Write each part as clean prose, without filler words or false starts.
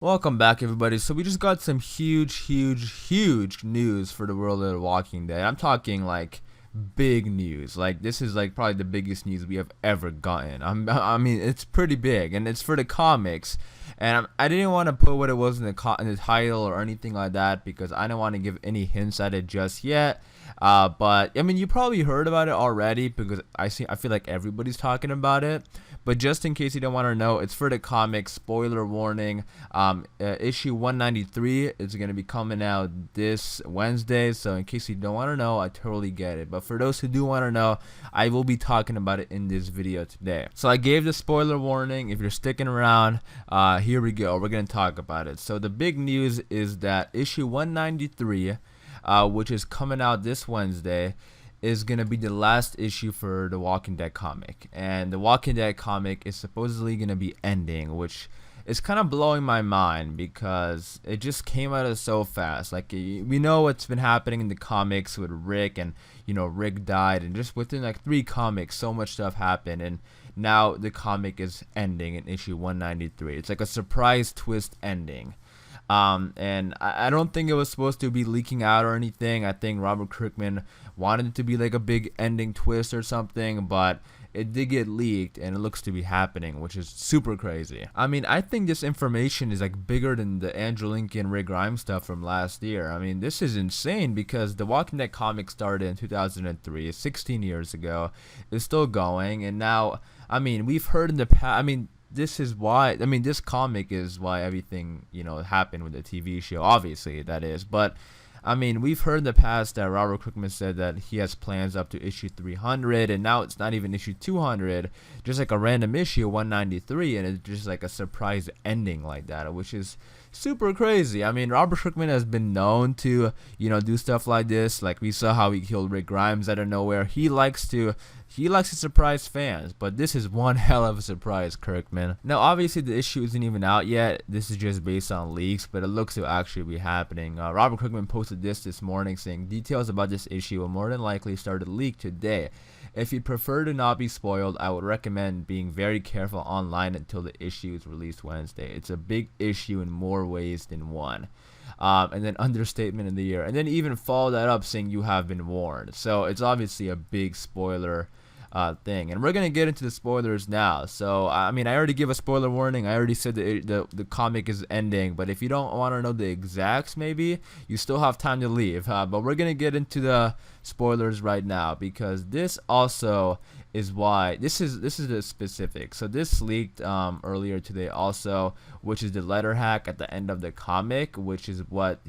Welcome back, everybody. So we just got some huge news for the world of The Walking Dead. I'm talking like big news. Like this is like probably the biggest news we have ever gotten. I mean, it's pretty big, and it's for the comics. And I didn't want to put what it was in the title or anything like that because I don't want to give any hints at it just yet. But I mean, you probably heard about it already because I feel like everybody's talking about it. But just in case you don't want to know, it's for the comics. Spoiler warning. Issue 193 is going to be coming out this Wednesday. So in case you don't want to know, I totally get it. But for those who do want to know, I will be talking about it in this video today. So I gave the spoiler warning. If you're sticking around, here we go. We're going to talk about it. So the big news is that issue 193, which is coming out this Wednesday, is going to be the last issue for the Walking Dead comic. And the Walking Dead comic is supposedly going to be ending, which is kind of blowing my mind because it just came out of so fast. Like, we know what's been happening in the comics with Rick, and Rick died, and just within like 3 comics so much stuff happened, and now the comic is ending in issue 193. It's like a surprise twist ending. And I don't think it was supposed to be leaking out or anything. I think Robert Kirkman wanted it to be like a big ending twist or something, but it did get leaked and it looks to be happening, which is super crazy. I mean, I think this information is like bigger than the Andrew Lincoln, Rick Grimes stuff from last year. I mean, this is insane because the Walking Dead comic started in 2003, 16 years ago. It's still going, and now, I mean, we've heard in the past, I mean, this is why, I mean, this comic is why everything, happened with the TV show, obviously, that is. But, I mean, we've heard in the past that Robert Kirkman said that he has plans up to issue 300, and now it's not even issue 200, just like a random issue, 193, and it's just like a surprise ending like that, which is super crazy. I mean, Robert Kirkman has been known to, do stuff like this. Like, we saw how he killed Rick Grimes out of nowhere. He likes to surprise fans, but this is one hell of a surprise, Kirkman. Now, obviously, the issue isn't even out yet. This is just based on leaks, but it looks to actually be happening. Robert Kirkman posted this morning saying, details about this issue will more than likely start to leak today. If you'd prefer to not be spoiled, I would recommend being very careful online until the issue is released Wednesday. It's a big issue in more ways than one. And then understatement in the year. And then even follow that up saying you have been warned. So it's obviously a big spoiler thing, and we're gonna get into the spoilers now. So I mean, I already gave a spoiler warning. I already said the comic is ending, but if you don't want to know the exacts, maybe you still have time to leave. But we're gonna get into the spoilers right now because this also is why this is the specific. So this leaked earlier today also, which is the letter hack at the end of the comic, which is what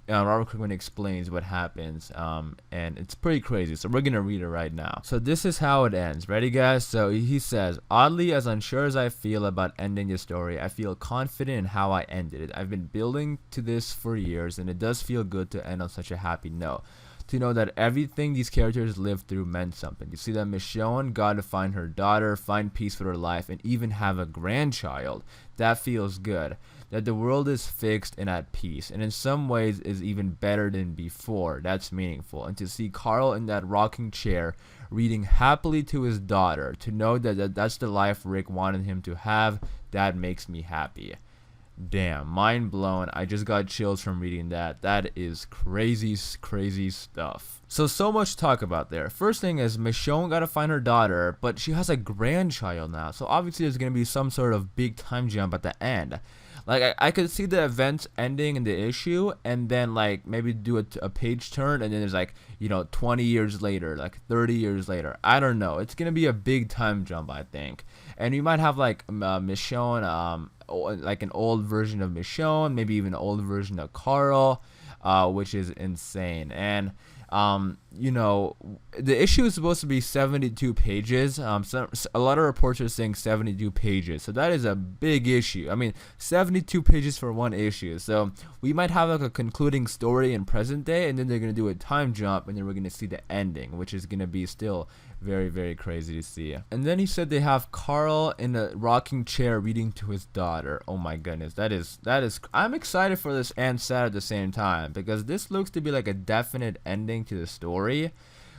Robert Kirkman explains what happens, and it's pretty crazy. So we're gonna read it right now. So this is how it ends. Ready, guys? So he says, oddly, as unsure as I feel about ending the story, I feel confident in how I ended it. I've been building to this for years, and it does feel good to end on such a happy note. To know that everything these characters lived through meant something. To see that Michonne got to find her daughter, find peace with her life, and even have a grandchild. That feels good. That the world is fixed and at peace, and in some ways is even better than before. That's meaningful. And to see Carl in that rocking chair, reading happily to his daughter, to know that that's the life Rick wanted him to have, that makes me happy. Damn, mind blown. I just got chills from reading that. That is crazy stuff. So much to talk about there. First thing is Michonne gotta find her daughter, but she has a grandchild now. So obviously there's gonna be some sort of big time jump at the end. Like, I could see the events ending in the issue, and then like maybe do a page turn, and then there's like 20 years later, like 30 years later. I don't know. It's gonna be a big time jump, I think. And you might have like Michonne, like an old version of Michonne, maybe even an old version of Carl, which is insane. And the issue is supposed to be 72 pages. So a lot of reports are saying 72 pages. So that is a big issue. I mean, 72 pages for one issue. So we might have like a concluding story in present day, and then they're going to do a time jump, and then we're going to see the ending, which is going to be still very crazy to see. And then he said they have Carl in a rocking chair reading to his daughter. Oh my goodness, that is I'm excited for this and sad at the same time, because this looks to be like a definite ending to the story,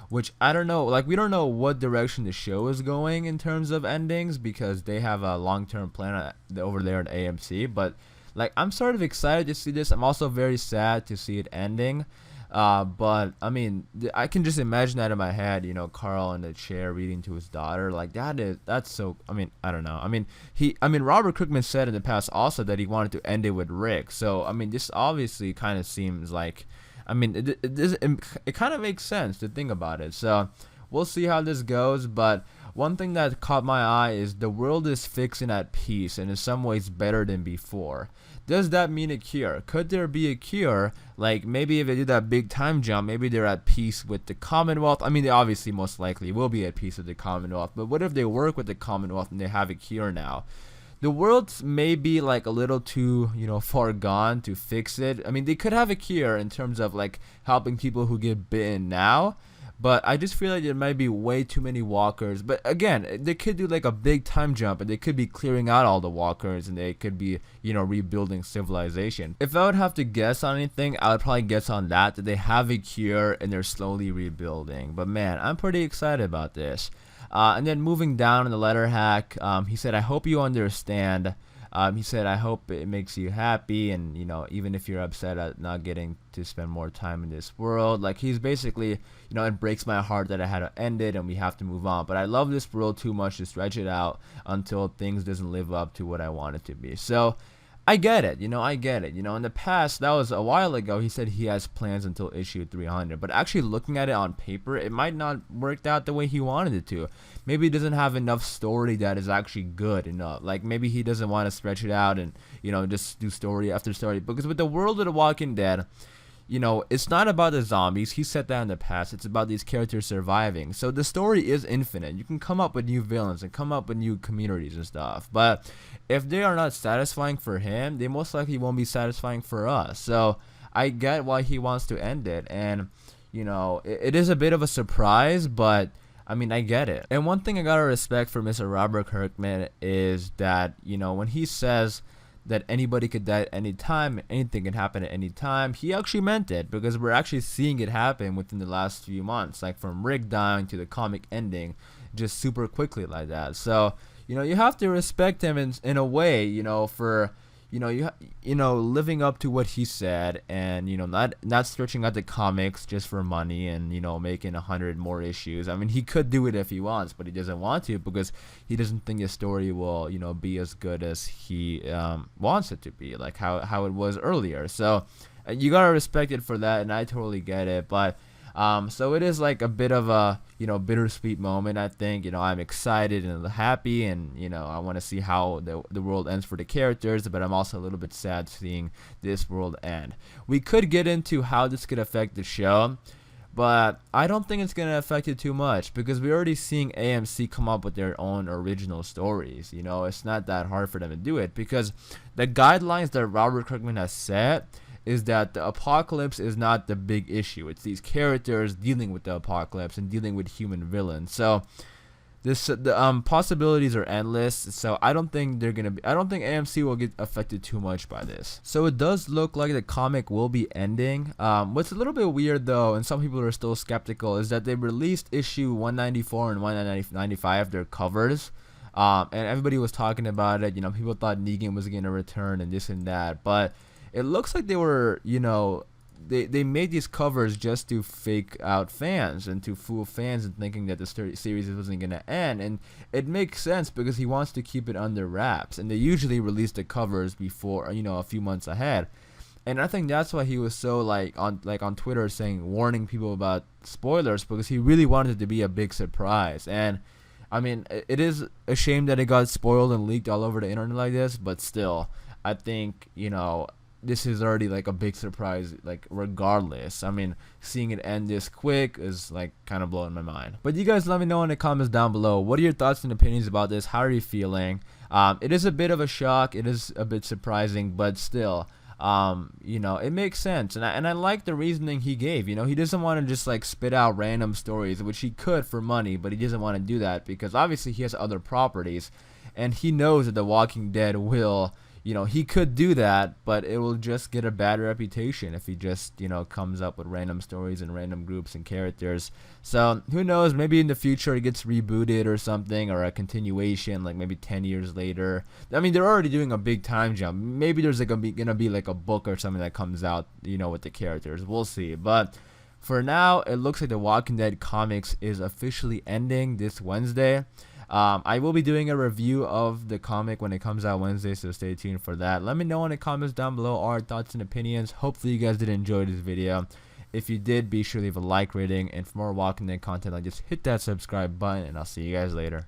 which I don't know, like we don't know what direction the show is going in terms of endings, because they have a long-term plan over there at AMC. But Like, I'm sort of excited to see this. I'm also very sad to see it ending. But I mean, I can just imagine that in my head. You know, Carl in the chair reading to his daughter. Like, that's so. I mean, I don't know. I mean, Robert Kirkman said in the past also that he wanted to end it with Rick. So I mean, this obviously kind of seems like. I mean, it kind of makes sense to think about it. So we'll see how this goes. But one thing that caught my eye is the world is fixed and at peace, and in some ways better than before. Does that mean a cure? Could there be a cure? Like, maybe if they do that big time jump, maybe they're at peace with the Commonwealth. I mean, they obviously most likely will be at peace with the Commonwealth. But what if they work with the Commonwealth and they have a cure now? The world may be like a little too, far gone to fix it. I mean, they could have a cure in terms of like helping people who get bitten now. But I just feel like there might be way too many walkers. But again, they could do like a big time jump, and they could be clearing out all the walkers, and they could be, rebuilding civilization. If I would have to guess on anything, I would probably guess on that they have a cure and they're slowly rebuilding. But man, I'm pretty excited about this. And then moving down in the letter hack, he said, "I hope you understand." He said, "I hope it makes you happy, and even if you're upset at not getting to spend more time in this world." Like, he's basically, it breaks my heart that I had to end it and we have to move on. But I love this world too much to stretch it out until things doesn't live up to what I want it to be. So I get it, I get it. In the past, that was a while ago, he said he has plans until issue 300. But actually looking at it on paper, it might not work out the way he wanted it to. Maybe he doesn't have enough story that is actually good enough. Like, maybe he doesn't want to stretch it out and, just do story after story. Because with the world of The Walking Dead, it's not about the zombies. He said that in the past. It's about these characters surviving. So the story is infinite. You can come up with new villains and come up with new communities and stuff. But if they are not satisfying for him, they most likely won't be satisfying for us. So I get why he wants to end it. And, it is a bit of a surprise, but I mean, I get it. And one thing I gotta respect for Mr. Robert Kirkman is that, when he says that anybody could die at any time, anything can happen at any time, he actually meant it, because we're actually seeing it happen within the last few months, like from Rick dying to the comic ending, just super quickly like that. So, you have to respect him in a way, for, living up to what he said, and not stretching out the comics just for money and making 100 more issues. I mean, he could do it if he wants, but he doesn't want to, because he doesn't think his story will be as good as he wants it to be, like how it was earlier. So you gotta respect it for that, and I totally get it. But so it is like a bit of a bittersweet moment. I think I'm excited and happy, and I want to see how the world ends for the characters, but I'm also a little bit sad seeing this world end. We could get into how this could affect the show, but I don't think it's gonna affect it too much, because we're already seeing AMC come up with their own original stories. It's not that hard for them to do it, because the guidelines that Robert Kirkman has set is that the apocalypse is not the big issue. It's these characters dealing with the apocalypse and dealing with human villains. So the possibilities are endless. So I don't think AMC will get affected too much by this. So it does look like the comic will be ending. What's a little bit weird though, and some people are still skeptical, is that they released issue 194 and 195, their covers. And everybody was talking about it. People thought Negan was going to return and this and that, but it looks like they were, they made these covers just to fake out fans and to fool fans and thinking that the series wasn't going to end. And it makes sense, because he wants to keep it under wraps. And they usually release the covers before, a few months ahead. And I think that's why he was so on Twitter saying, warning people about spoilers, because he really wanted it to be a big surprise. And I mean, it is a shame that it got spoiled and leaked all over the internet like this, but still, I think, this is already like a big surprise, like regardless. I mean, seeing it end this quick is like kind of blowing my mind. But you guys let me know in the comments down below, what are your thoughts and opinions about this? How are you feeling? It is a bit of a shock, it is a bit surprising, but still, it makes sense. And I like the reasoning he gave. He doesn't want to just like spit out random stories, which he could for money, but he doesn't want to do that because obviously he has other properties, and he knows that The Walking Dead will he could do that, but it will just get a bad reputation if he just, comes up with random stories and random groups and characters. So who knows? Maybe in the future it gets rebooted or something, or a continuation, like maybe 10 years later. I mean, they're already doing a big time jump. Maybe there's like gonna be like a book or something that comes out, with the characters. We'll see. But for now, it looks like the Walking Dead comics is officially ending this Wednesday. I will be doing a review of the comic when it comes out Wednesday, so stay tuned for that. Let me know in the comments down below our thoughts and opinions. Hopefully you guys did enjoy this video. If you did, be sure to leave a like rating, and for more Walking Dead content, just hit that subscribe button, and I'll see you guys later.